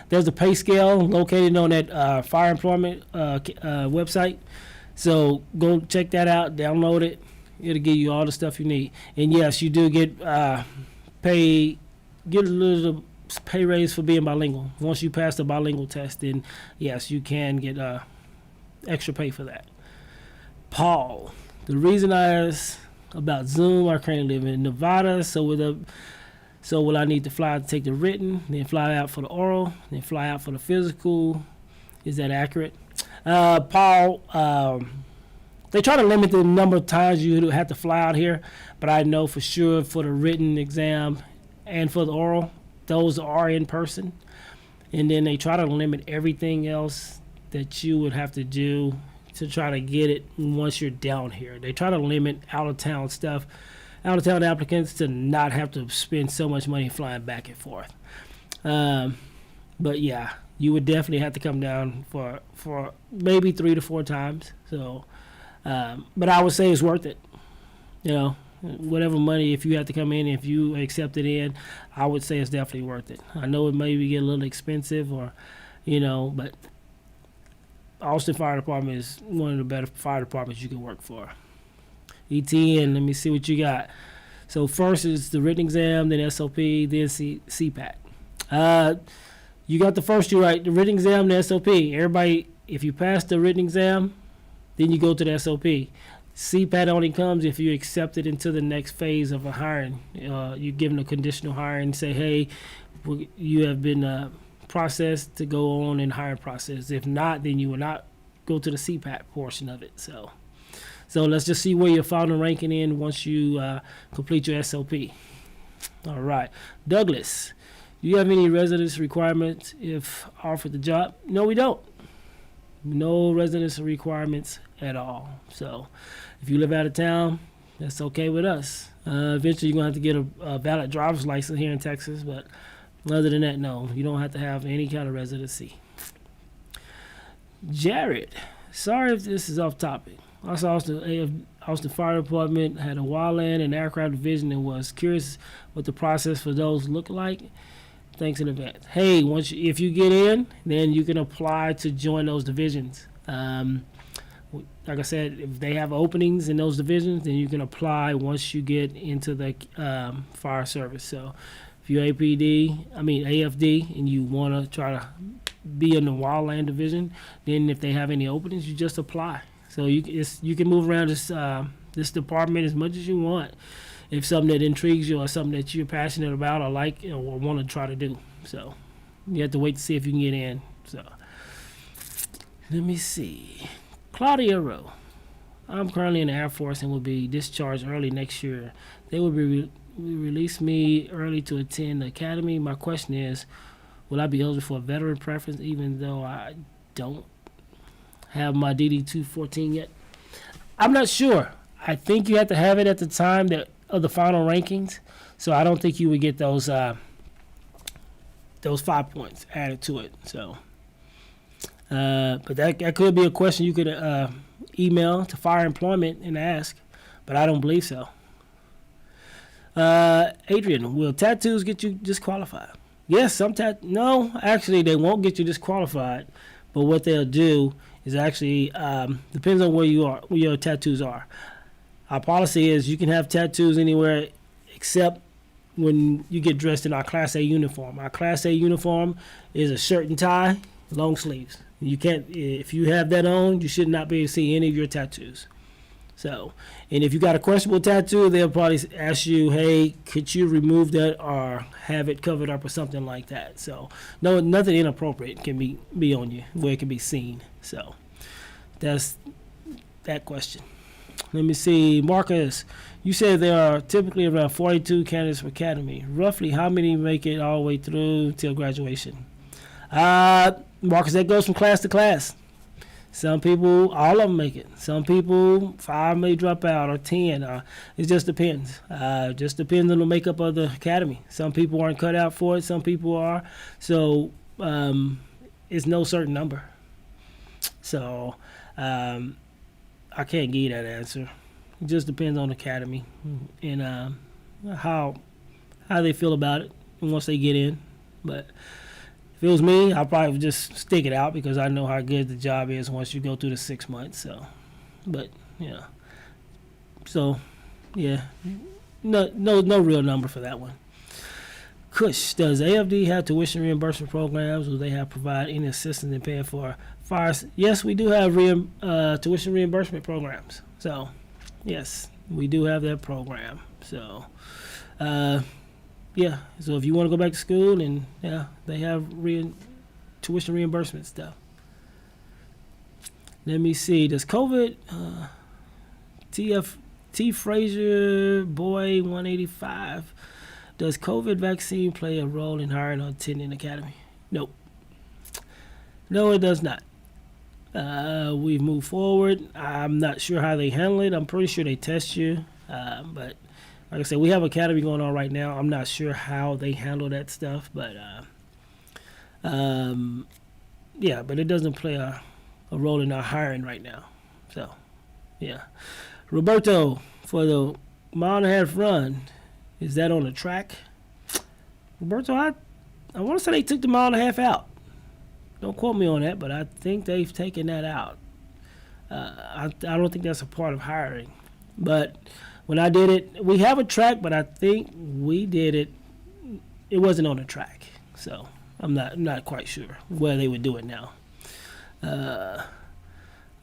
there's a pay scale located on that Fire Employment website. So go check that out, download it. It'll give you all the stuff you need. And yes, you do get get a little pay raise for being bilingual. Once you pass the bilingual test, then yes, you can get extra pay for that. Paul, the reason I asked about Zoom, I currently live in Nevada, so will I need to fly out to take the written, then fly out for the oral, then fly out for the physical? Is that accurate? Paul, they try to limit the number of times you have to fly out here, but I know for sure for the written exam and for the oral, those are in person. And then they try to limit everything else that you would have to do to try to get it once you're down here. They try to limit out-of-town applicants to not have to spend so much money flying back and forth. But yeah, you would definitely have to come down for maybe 3 to 4 times. So, but I would say it's worth it. You know, whatever money, if you have to come in, if you accept it in, I would say it's definitely worth it. I know it maybe get a little expensive, or, you know, but Austin Fire Department is one of the better fire departments you can work for. ETN, let me see what you got. So first is the written exam, then SOP, then CPAT. You got the first two right, the written exam, the SOP. Everybody, if you pass the written exam, then you go to the SOP. CPAT only comes if you accept it into the next phase of a hiring. You're given a conditional hiring, say, hey, you have been processed to go on in hiring process. If not, then you will not go to the CPAT portion of it. So let's just see where your final ranking in once you complete your SOP. All right. Douglas, do you have any residence requirements if offered the job? No, we don't. No residence requirements at all. So if you live out of town, that's okay with us. Eventually, you're going to have to get a valid driver's license here in Texas, but other than that, no, you don't have to have any kind of residency. Jared, sorry if this is off topic. I saw Austin Fire Department had a wildland and aircraft division, and was curious what the process for those look like. Thanks in advance. Hey, if you get in, then you can apply to join those divisions. Like I said, if they have openings in those divisions, then you can apply once you get into the fire service. So if you're AFD, and you want to try to be in the wildland division, then if they have any openings, you just apply. So you can move around this department as much as you want, if something that intrigues you or something that you're passionate about or like or want to try to do. So you have to wait to see if you can get in. So let me see. Claudia Rowe. I'm currently in the Air Force and will be discharged early next year. They will release me early to attend the academy. My question is, will I be eligible for a veteran preference even though I don't have my DD-214 yet? I'm not sure. I think you have to have it at the time of the final rankings, so I don't think you would get those 5 points added to it. So, but that could be a question you could email to Fire Employment and ask, but I don't believe so. Adrian, will tattoos get you disqualified? Yes, no, actually they won't get you disqualified, but what they'll do is actually depends on where your tattoos are. Our policy is you can have tattoos anywhere except when you get dressed in our Class A uniform. Our Class A uniform is a shirt and tie, long sleeves. You can't, if you have that on, you should not be able to see any of your tattoos. So, and if you got a questionable tattoo, they'll probably ask you, hey, could you remove that or have it covered up or something like that. So, no, nothing inappropriate can be on you where it can be seen. So, that's that question. Let me see. Marcus, you said there are typically around 42 candidates per academy. Roughly how many make it all the way through till graduation? Marcus, that goes from class to class. Some people, all of them make it. Some people, 5 may drop out or 10. It just depends. Just depends on the makeup of the academy. Some people aren't cut out for it. Some people are. So it's no certain number. So I can't give you that answer. It just depends on the academy and how they feel about it once they get in. But if it was me, I'd probably just stick it out because I know how good the job is once you go through the 6 months. So, but yeah. So, yeah, no real number for that one. Kush, does AFD have tuition reimbursement programs? Will they have provide any assistance in paying for fires? Yes, we do have tuition reimbursement programs. So, yes, we do have that program. So, yeah, so if you want to go back to school, and yeah, they have tuition reimbursement stuff. Let me see. Does COVID, T. Frazier, boy 185, does COVID vaccine play a role in hiring or attending academy? Nope. No, it does not. We've moved forward. I'm not sure how they handle it. I'm pretty sure they test you, but like I said, we have academy going on right now. I'm not sure how they handle that stuff, but yeah, but it doesn't play a role in our hiring right now. So, yeah. Roberto, for the 1.5 mile run, is that on the track? Roberto, I want to say they took the 1.5 mile out. Don't quote me on that, but I think they've taken that out. I don't think that's a part of hiring, but when I did it, we have a track, but I think we did it. It wasn't on the track, so I'm not quite sure where they would do it now.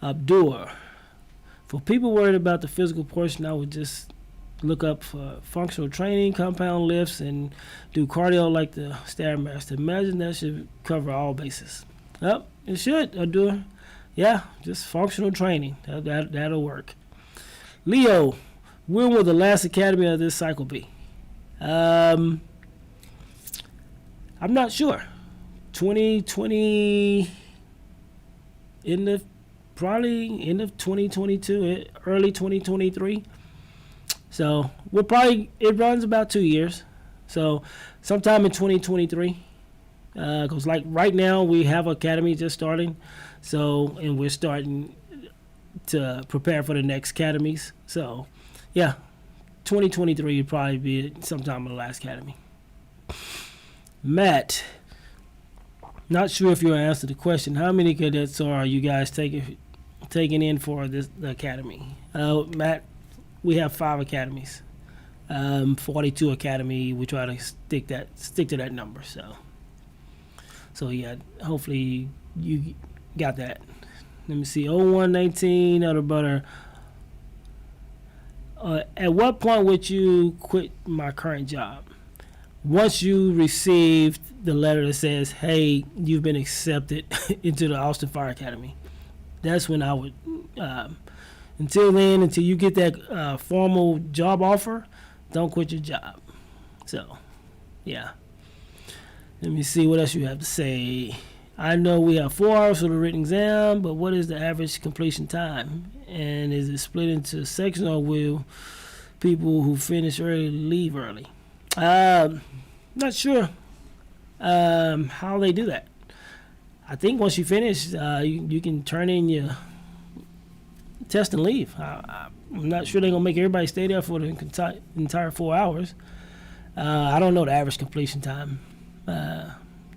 Abdur, for people worried about the physical portion, I would just look up for functional training, compound lifts, and do cardio like the Stairmaster. Imagine that should cover all bases. Yep, it should, Abdur. Yeah, just functional training. That'll work. Leo, when will the last academy of this cycle be? I'm not sure. 2020, probably end of 2022, early 2023. So it runs about 2 years. So sometime in 2023. Because like right now we have academy just starting. So, and we're starting to prepare for the next academies. So, yeah, 2023 would probably be sometime in the last academy. Matt, not sure if you'll answer the question. How many cadets are you guys taking in for the academy? Matt, we have 5 academies. 42 academy. We try to stick to that number. So yeah, hopefully you got that. Let me see. 0119 Elder Butter. At what point would you quit my current job? Once you received the letter that says, hey, you've been accepted into the Austin Fire Academy. That's when I would, until then, until you get that formal job offer, don't quit your job. So, yeah. Let me see what else you have to say. I know we have 4 hours for the written exam, but what is the average completion time? And is it split into sections, or will people who finish early leave early? Not sure how they do that. I think once you finish, you can turn in your test and leave. I'm not sure they're going to make everybody stay there for the entire 4 hours. I don't know the average completion time.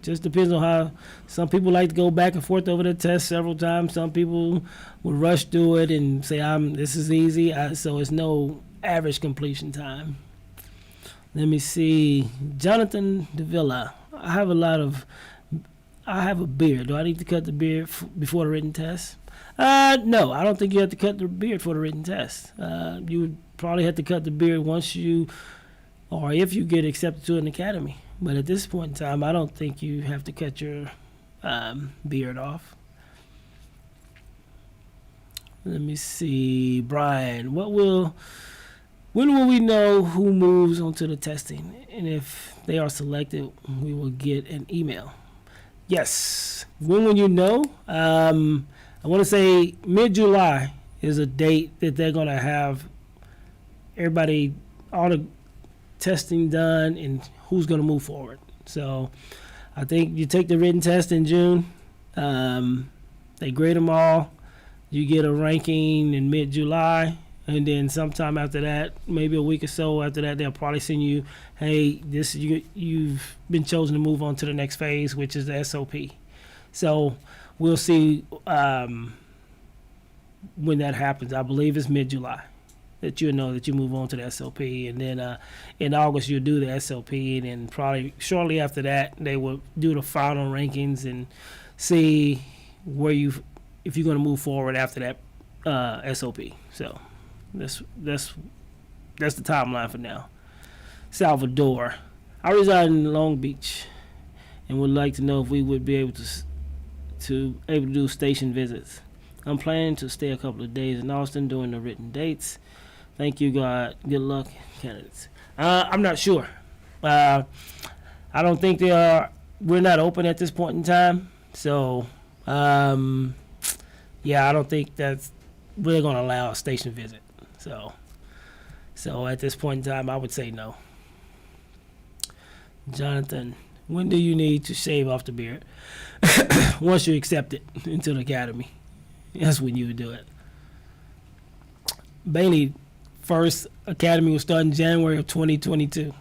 Just depends on how some people like to go back and forth over the test several times. Some people will rush through it and say, this is easy. So it's no average completion time. Let me see. Jonathan Davila. I have a lot of I have a beard. Do I need to cut the beard before the written test? No, I don't think you have to cut the beard for the written test. You would probably have to cut the beard once you, or if you get accepted to an academy. But at this point in time, I don't think you have to cut your beard off. Let me see, Brian. When will we know who moves on to the testing? And if they are selected, we will get an email. Yes. When will you know? I want to say mid-July is a date that they're going to have everybody, all the testing done and who's going to move forward. So I think you take the written test in June. They grade them all. You get a ranking in mid-July, and then sometime after that, maybe a week or so after that, they'll probably send you, hey, you've been chosen to move on to the next phase, which is the SOP. So we'll see when that happens. I believe it's mid-July that you'll know that you move on to the SOP, and then in August you'll do the SOP, and then probably shortly after that they will do the final rankings and see where if you're going to move forward after that SOP. So that's the timeline for now. Salvador, I reside in Long Beach and would like to know if we would be able to do station visits. I'm planning to stay a couple of days in Austin during the written dates. Thank you, God. Good luck, candidates. I'm not sure. I don't think they are. We're not open at this point in time. So, yeah, I don't think that's we're going to allow a station visit. So at this point in time, I would say no. Jonathan, when do you need to shave off the beard? Once you accept it into the academy. That's when you would do it. Bailey, first academy will start in January of 2022.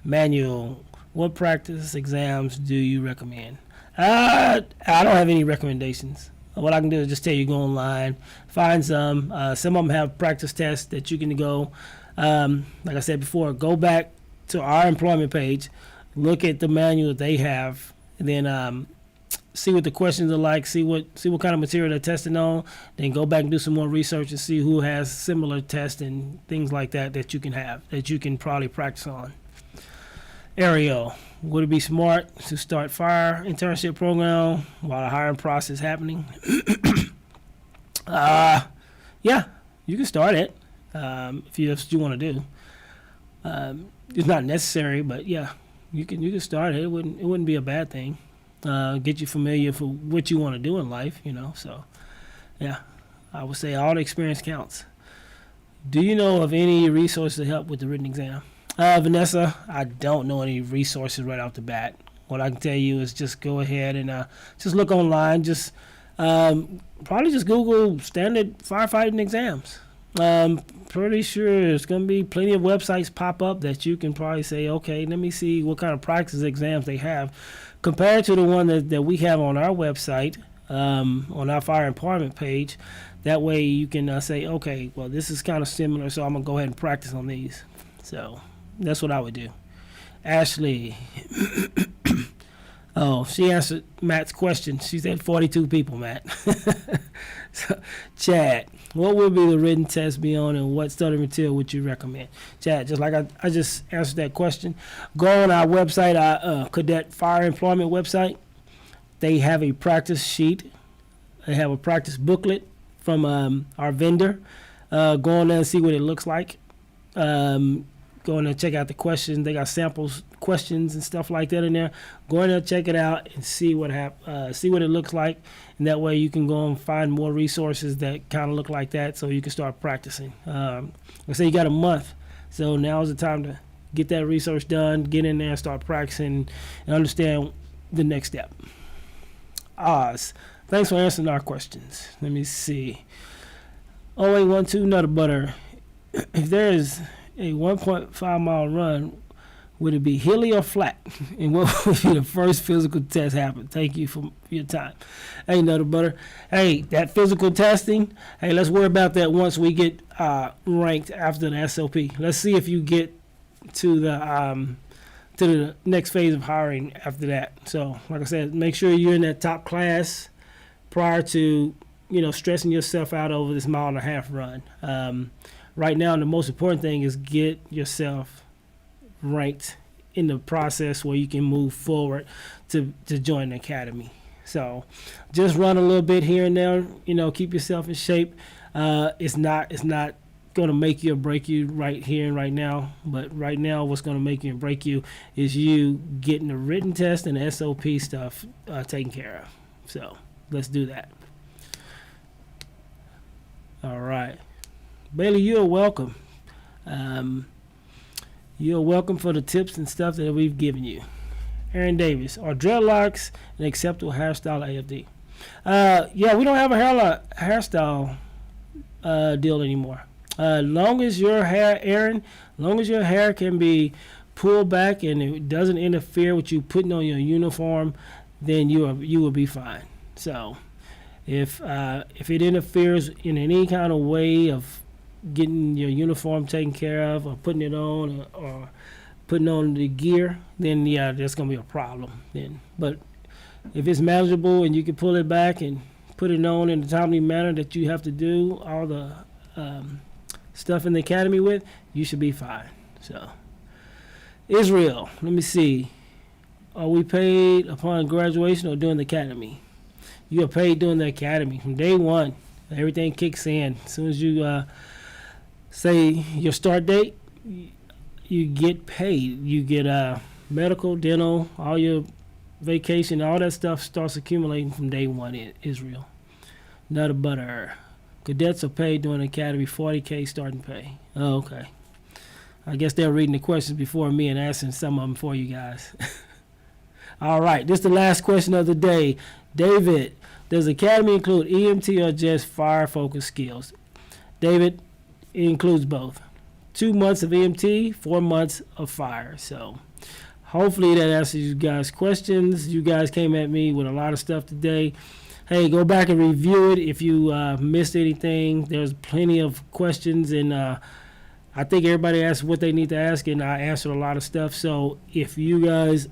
Manuel, what practice exams do you recommend? I don't have any recommendations. What I can do is just tell you go online, find some. Some of them have practice tests that you can go. Like I said before, go back to our employment page, look at the manual they have, and then see what the questions are like, see what kind of material they're testing on, then go back and do some more research and see who has similar tests and things like that you can probably practice on. Ariel, would it be smart to start fire internship program while the hiring process is happening? Yeah, you can start it if that's what you want to do. It's not necessary, but yeah, you can start it. It wouldn't be a bad thing. Get you familiar for what you want to do in life, So, yeah, I would say all the experience counts. Do you know of any resources to help with the written exam? Vanessa, I don't know any resources right off the bat. What I can tell you is just go ahead and just look online. Just probably just Google standard firefighting exams. Pretty sure there's going to be plenty of websites pop up that you can probably say, okay, let me see what kind of practice exams they have compared to the one that we have on our website, on our fire employment page. That way you can say, okay, well, this is kind of similar, so I'm going to go ahead and practice on these. So that's what I would do. Ashley. Oh, she answered Matt's question. She said 42 people, Matt. So, Chad, what would be the written test be on, and what study material would you recommend? Chad, just like I just answered that question, go on our website, our Cadet Fire Employment website. They have a practice sheet. They have a practice booklet from our vendor. Go on there and see what it looks like. Go in there and check out the questions. They got samples, questions, and stuff like that in there. Go in there, check it out, and see what it looks like. And that way you can go and find more resources that kind of look like that, so you can start practicing. Like I say, you got a month, so now's the time to get that research done, get in there, and start practicing, and understand the next step. Oz, thanks for answering our questions. Let me see. 0812 Nutter Butter. If there is a 1.5 mile run, would it be hilly or flat? And what would be the first physical test happen? Thank you for your time. Hey, Nutter Butter. Hey, that physical testing, hey, let's worry about that once we get ranked after the SOP. Let's see if you get to the to the next phase of hiring after that. So, like I said, make sure you're in that top class prior to, stressing yourself out over this 1.5 mile run. Right now, the most important thing is get yourself ranked in the process where you can move forward to join the academy. So just run a little bit here and there, keep yourself in shape. It's not going to make you or break you right here and right now, but right now what's going to make you and break you is you getting the written test and the SOP stuff taken care of. So let's do that. All right. Bailey, you're welcome. You're welcome for the tips and stuff that we've given you. Aaron Davis, are dreadlocks an acceptable hairstyle AFD? Yeah, we don't have a hairstyle deal anymore. Long as your hair, Aaron, long as your hair can be pulled back and it doesn't interfere with you putting on your uniform, then you will be fine. So if it interferes in any kind of way of getting your uniform taken care of or putting it on or putting on the gear, then yeah, that's going to be a problem then. But if it's manageable and you can pull it back and put it on in a timely manner that you have to do all the stuff in the academy with, you should be fine. So Israel, let me see. Are we paid upon graduation or during the academy? You are paid during the academy. From day one, everything kicks in. As soon as you say your start date, you get paid. You get medical, dental, all your vacation, all that stuff starts accumulating from day one in Israel. Not butter. Cadets are paid during the academy, $40K starting pay. Oh, okay. I guess they're reading the questions before me and answering some of them for you guys. All right, this is the last question of the day. David, does academy include EMT or just fire-focused skills? David, it includes both. 2 months of EMT, 4 months of fire. So hopefully that answers you guys' questions. You guys came at me with a lot of stuff today. Hey, go back and review it if you missed anything. There's plenty of questions, and I think everybody asked what they need to ask, and I answered a lot of stuff. So if you guys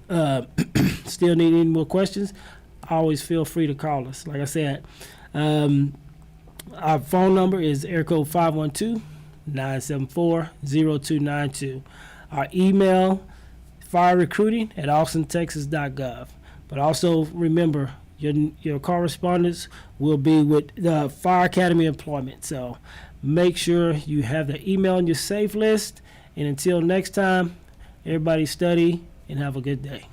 still need any more questions, always feel free to call us. Like I said, our phone number is area code 512-974-0292. Our email, firerecruiting@austintexas.gov. But also remember, your correspondence will be with the Fire Academy Employment. So make sure you have the email on your safe list. And until next time, everybody study and have a good day.